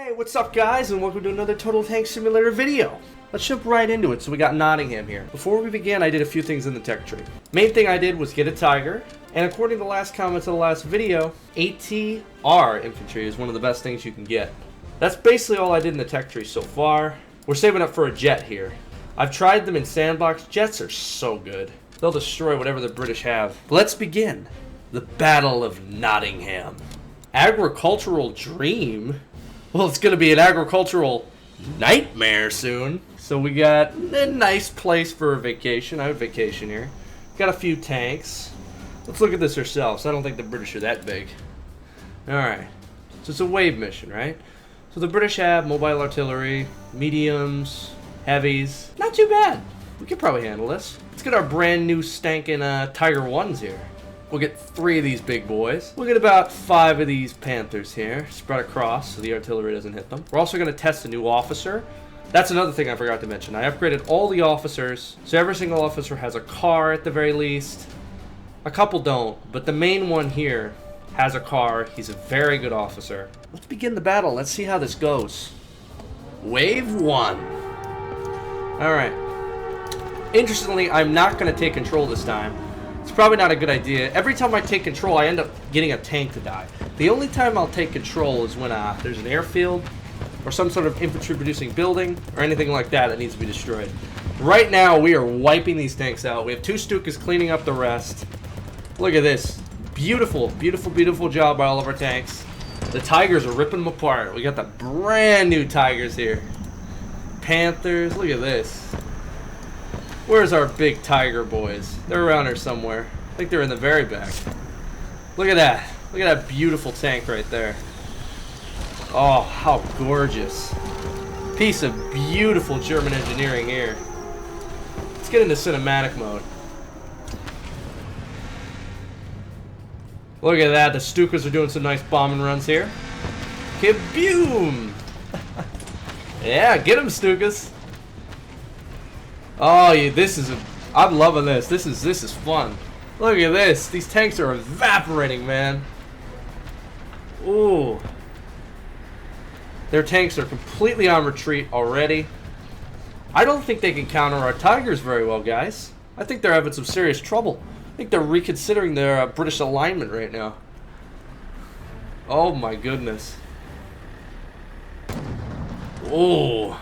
Hey, what's up guys, and welcome to another Total Tank Simulator video. Let's jump right into it. So we got Nottingham here. Before we began, I did a few things in the tech tree. Main thing I did was get a Tiger, and according to the last comments of the last video, ATR infantry is one of the best things you can get. That's basically all I did in the tech tree so far. We're saving up for a jet here. I've tried them in sandbox. Jets are so good. They'll destroy whatever the British have. Let's begin. The Battle of Nottingham. Agricultural dream? Well, it's going to be an agricultural nightmare soon. So we got a nice place for a vacation. I have a vacation here. Got a few tanks. Let's look at this ourselves. I don't think the British are that big. Alright. So it's a wave mission, right? So the British have mobile artillery, mediums, heavies. Not too bad. We could probably handle this. Let's get our brand new stankin' Tiger 1s here. We'll get 3 of these big boys. We'll get about 5 of these Panthers here, spread across so the artillery doesn't hit them. We're also going to test a new officer. That's another thing I forgot to mention. I upgraded all the officers, so every single officer has a car at the very least. A couple don't, but the main one here has a car. He's a very good officer. Let's begin the battle. Let's see how this goes. Wave 1. Alright. Interestingly, I'm not going to take control this time. It's probably not a good idea. Every time I take control, I end up getting a tank to die. The only time I'll take control is when there's an airfield or some sort of infantry-producing building or anything like that that needs to be destroyed. Right now, we are wiping these tanks out. We have 2 Stukas cleaning up the rest. Look at this. Beautiful, beautiful, beautiful job by all of our tanks. The Tigers are ripping them apart. We got the brand new Tigers here. Panthers, look at this. Where's our big Tiger boys? They're around here somewhere. I think they're in the very back. Look at that. Look at that beautiful tank right there. Oh, how gorgeous. Piece of beautiful German engineering here. Let's get into cinematic mode. Look at that. The Stukas are doing some nice bombing runs here. Kaboom! Yeah, get them, Stukas. Oh, yeah, I'm loving this. This is fun. Look at this. These tanks are evaporating, man. Ooh. Their tanks are completely on retreat already. I don't think they can counter our Tigers very well, guys. I think they're having some serious trouble. I think they're reconsidering their British alignment right now. Oh my goodness. Oh.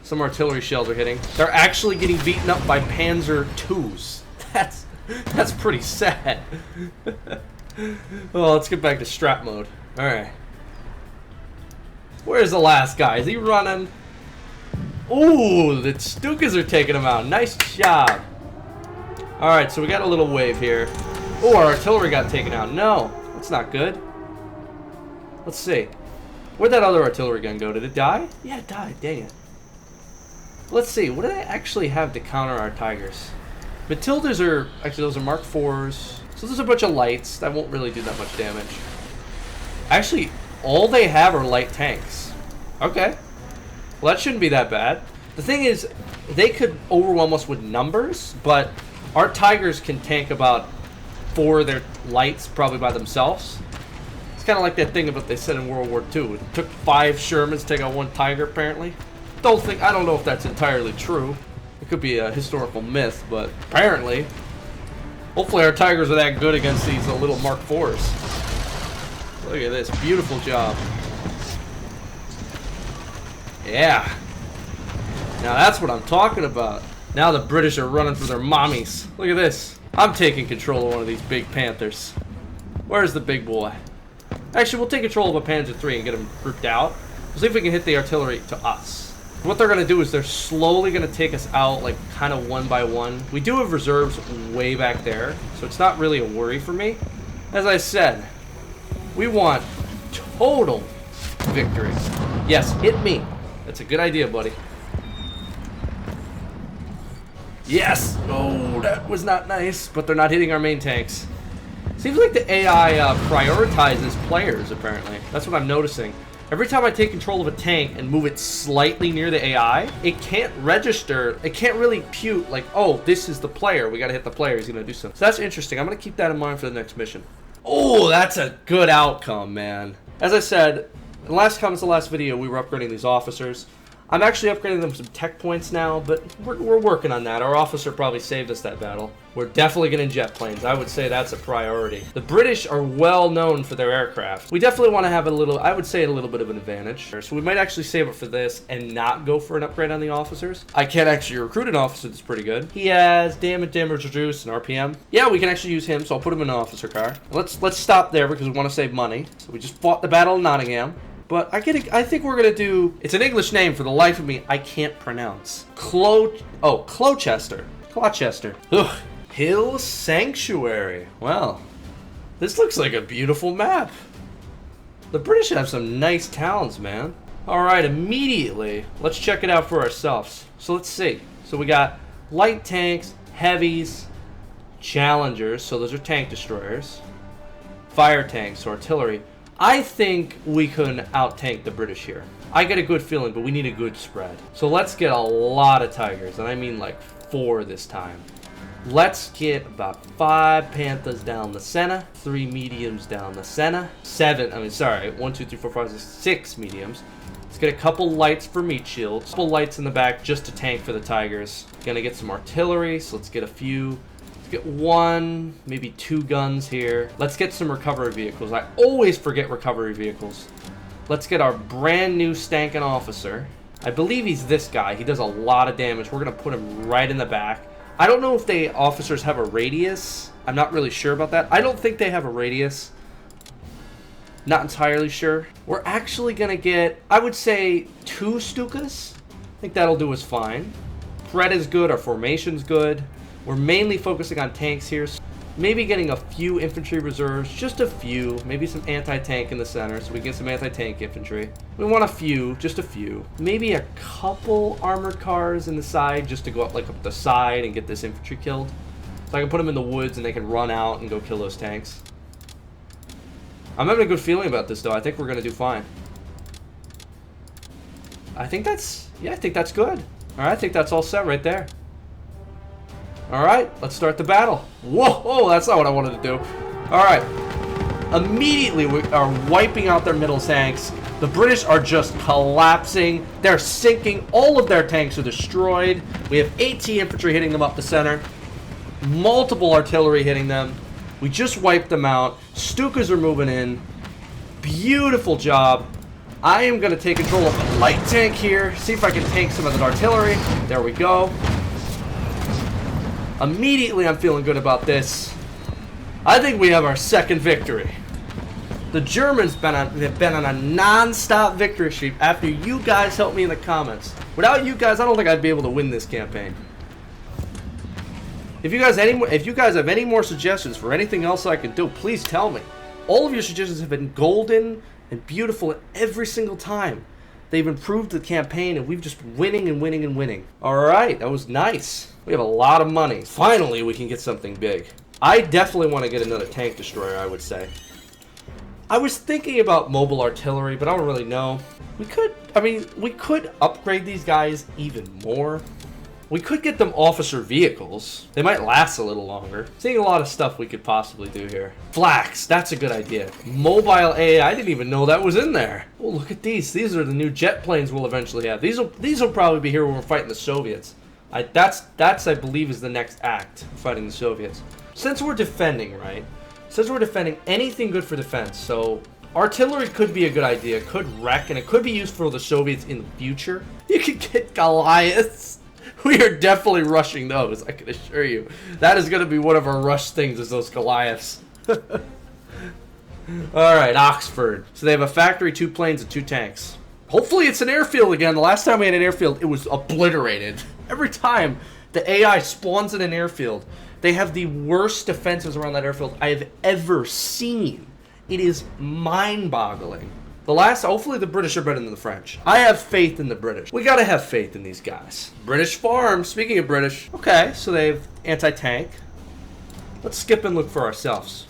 Some artillery shells are hitting. They're actually getting beaten up by Panzer IIs. That's pretty sad. Well, let's get back to strat mode. Alright. Where's the last guy? Is he running? Ooh, the Stukas are taking him out. Nice job. Alright, so we got a little wave here. Oh, our artillery got taken out. No, that's not good. Let's see. Where'd that other artillery gun go? Did it die? Yeah, it died. Dang it. Let's see, what do they actually have to counter our Tigers? Matildas are, actually those are Mark IVs. So there's a bunch of lights. That won't really do that much damage. Actually, all they have are light tanks. Okay. Well, that shouldn't be that bad. The thing is, they could overwhelm us with numbers, but our Tigers can tank about 4 of their lights probably by themselves. It's kind of like that thing about they said in World War II. It took 5 Shermans to take out 1 Tiger, apparently. I don't know if that's entirely true. It could be a historical myth, but apparently. Hopefully our Tigers are that good against these little Mark IVs. Look at this. Beautiful job. Yeah. Now that's what I'm talking about. Now the British are running for their mommies. Look at this. I'm taking control of one of these big Panthers. Where's the big boy? Actually, we'll take control of a Panzer III and get him grouped out. We'll see if we can hit the artillery to us. What they're going to do is they're slowly going to take us out, like, kind of one by one. We do have reserves way back there, so it's not really a worry for me. As I said, we want total victory. Yes, hit me. That's a good idea, buddy. Yes! Oh, that was not nice, but they're not hitting our main tanks. Seems like the AI prioritizes players, apparently. That's what I'm noticing. Every time I take control of a tank and move it slightly near the AI, it can't register, it can't really impute like, oh, this is the player, we gotta hit the player, he's gonna do something. So that's interesting. I'm gonna keep that in mind for the next mission. Oh, that's a good outcome, man. As I said, In the last comments of the last video, we were upgrading these officers. I'm actually upgrading them some tech points now, but we're working on that. Our officer probably saved us that battle. We're definitely getting jet planes. I would say that's a priority. The British are well known for their aircraft. We definitely want to have a little, I would say, a little bit of an advantage. So we might actually save it for this and not go for an upgrade on the officers. I can actually recruit an officer that's pretty good. He has damage reduced and RPM. Yeah, we can actually use him, so I'll put him in an officer car. Let's stop there because we want to save money. So we just fought the Battle of Nottingham. But I think we're gonna do. It's an English name for the life of me I can't pronounce. Clochester. Ugh. Hill Sanctuary. Well, this looks like a beautiful map. The British have some nice towns, man. All right, immediately let's check it out for ourselves. So let's see. So we got light tanks, heavies, challengers. So those are tank destroyers. Fire tanks, so artillery. I think we can out-tank the British here. I get a good feeling, but we need a good spread. So let's get a lot of Tigers, and I mean like 4 this time. Let's get about 5 Panthers down the center, 3 mediums down the center, 1, 2, 3, 4, 5, 6 mediums. Let's get a couple lights for meat shields, a couple lights in the back just to tank for the Tigers. Gonna get some artillery, so let's get a few. Get 1, maybe 2 guns here. Let's get some recovery vehicles. I always forget recovery vehicles. Let's get our brand new stankin' officer. I believe he's this guy. He does a lot of damage. We're gonna put him right in the back. I don't know if the officers have a radius. I'm not really sure about that. I don't think they have a radius. Not entirely sure. We're actually gonna get, I would say, 2 Stukas. I think that'll do us fine. Threat is good. Our formation's good. We're mainly focusing on tanks here. So maybe getting a few infantry reserves, just a few. Maybe some anti-tank in the center, so we get some anti-tank infantry. We want a few, just a few. Maybe a couple armored cars in the side, just to go up like up the side and get this infantry killed. So I can put them in the woods and they can run out and go kill those tanks. I'm having a good feeling about this, though. I think we're going to do fine. I think that's good. All right, I think that's all set right there. All right, let's start the battle. Whoa, that's not what I wanted to do. All right, immediately we are wiping out their middle tanks. The British are just collapsing. They're sinking. All of their tanks are destroyed. We have 80 infantry hitting them up the center. Multiple artillery hitting them. We just wiped them out. Stukas are moving in. Beautiful job. I am going to take control of the light tank here. See if I can tank some of that artillery. There we go. Immediately, I'm feeling good about this. I think we have our second victory. The Germans have been on a non-stop victory streak after you guys helped me in the comments. Without you guys, I don't think I'd be able to win this campaign. If you guys have any more suggestions for anything else I can do, please tell me. All of your suggestions have been golden and beautiful every single time. They've improved the campaign, and we've just been winning and winning and winning. All right, that was nice. We have a lot of money. Finally, we can get something big. I definitely want to get another tank destroyer, I would say. I was thinking about mobile artillery, but I don't really know. We could upgrade these guys even more. We could get them officer vehicles. They might last a little longer. Seeing a lot of stuff we could possibly do here. Flax, that's a good idea. Mobile AI, I didn't even know that was in there. Oh, look at these. These are the new jet planes we'll eventually have. These will probably be here when we're fighting the Soviets. That's I believe is the next act, fighting the Soviets. Since we're defending, right? Since we're defending, anything good for defense. So artillery could be a good idea. Could wreck, and it could be used for the Soviets in the future. You could get Goliaths. We are definitely rushing those, I can assure you. That is going to be one of our rush things, is those Goliaths. Alright, Oxford. So they have a factory, 2 planes, and 2 tanks. Hopefully it's an airfield again. The last time we had an airfield, it was obliterated. Every time the AI spawns in an airfield, they have the worst defenses around that airfield I have ever seen. It is mind-boggling. Hopefully the British are better than the French. I have faith in the British. We gotta have faith in these guys. British farm, speaking of British. Okay, so they have anti-tank. Let's skip and look for ourselves.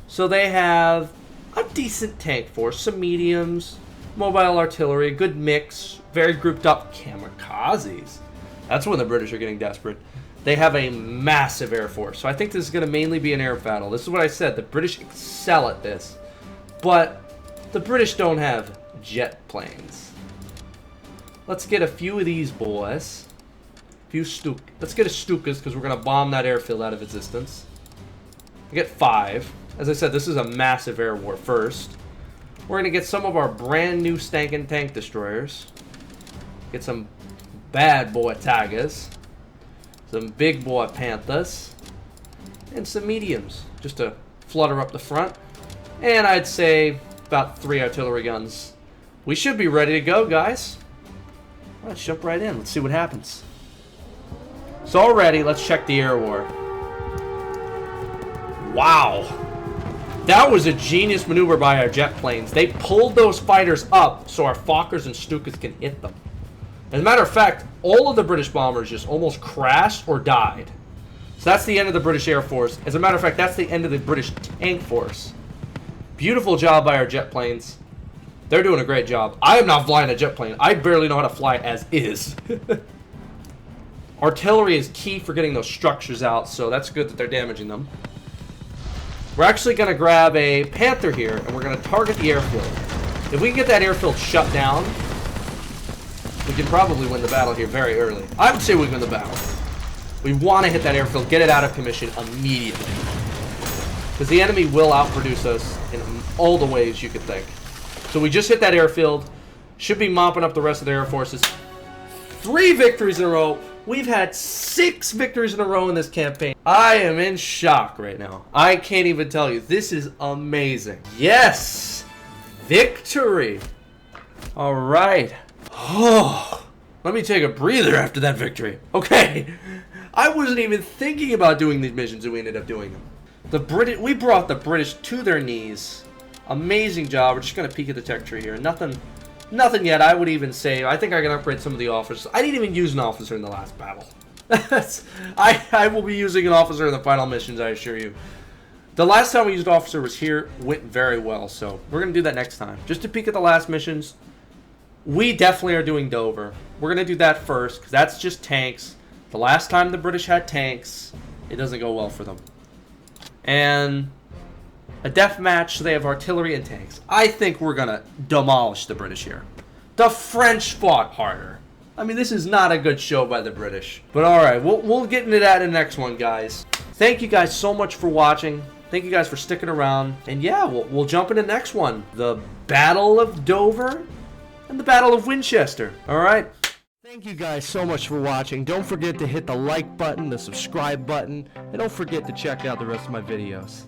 So they have a decent tank force, some mediums, mobile artillery, a good mix, very grouped up kamikazes. That's when the British are getting desperate. They have a massive air force. So I think this is gonna mainly be an air battle. This is what I said, the British excel at this. But the British don't have jet planes. Let's get a few of these boys. Let's get a Stukas because we're going to bomb that airfield out of existence. We get 5. As I said, this is a massive air war first. We're going to get some of our brand new stankin' tank destroyers. Get some bad boy Tigers. Some big boy Panthers. And some mediums. Just to flutter up the front. And I'd say about 3 artillery guns. We should be ready to go, guys. Let's jump right in. Let's see what happens. So already, let's check the air war. Wow. That was a genius maneuver by our jet planes. They pulled those fighters up so our Fokkers and Stukas can hit them. As a matter of fact, all of the British bombers just almost crashed or died. So that's the end of the British Air Force. As a matter of fact, that's the end of the British tank force. Beautiful job by our jet planes. They're doing a great job. I am not flying a jet plane. I barely know how to fly as is. Artillery is key for getting those structures out, so that's good that they're damaging them. We're actually going to grab a Panther here, and we're going to target the airfield. If we can get that airfield shut down, we can probably win the battle here very early. I would say we win the battle. We want to hit that airfield, get it out of commission immediately. Because the enemy will outproduce us in all the ways you could think. So we just hit that airfield. Should be mopping up the rest of the air forces. 3 victories in a row. We've had 6 victories in a row in this campaign. I am in shock right now. I can't even tell you. This is amazing. Yes! Victory! Alright. Oh, let me take a breather after that victory. Okay. I wasn't even thinking about doing these missions and we ended up doing them. We brought the British to their knees. Amazing job. We're just going to peek at the tech tree here. Nothing yet. I would even say, I think I can upgrade some of the officers. I didn't even use an officer in the last battle. I will be using an officer in the final missions, I assure you. The last time we used officer was here. Went very well, so we're going to do that next time. Just to peek at the last missions. We definitely are doing Dover. We're going to do that first, because that's just tanks. The last time the British had tanks, it doesn't go well for them. And a death match, so they have artillery and tanks. I think we're going to demolish the British here. The French fought harder. I mean, this is not a good show by the British. But alright, we'll get into that in the next one, guys. Thank you guys so much for watching. Thank you guys for sticking around. And yeah, we'll jump into the next one. The Battle of Dover and the Battle of Winchester. Alright? Thank you guys so much for watching. Don't forget to hit the like button, the subscribe button, and don't forget to check out the rest of my videos.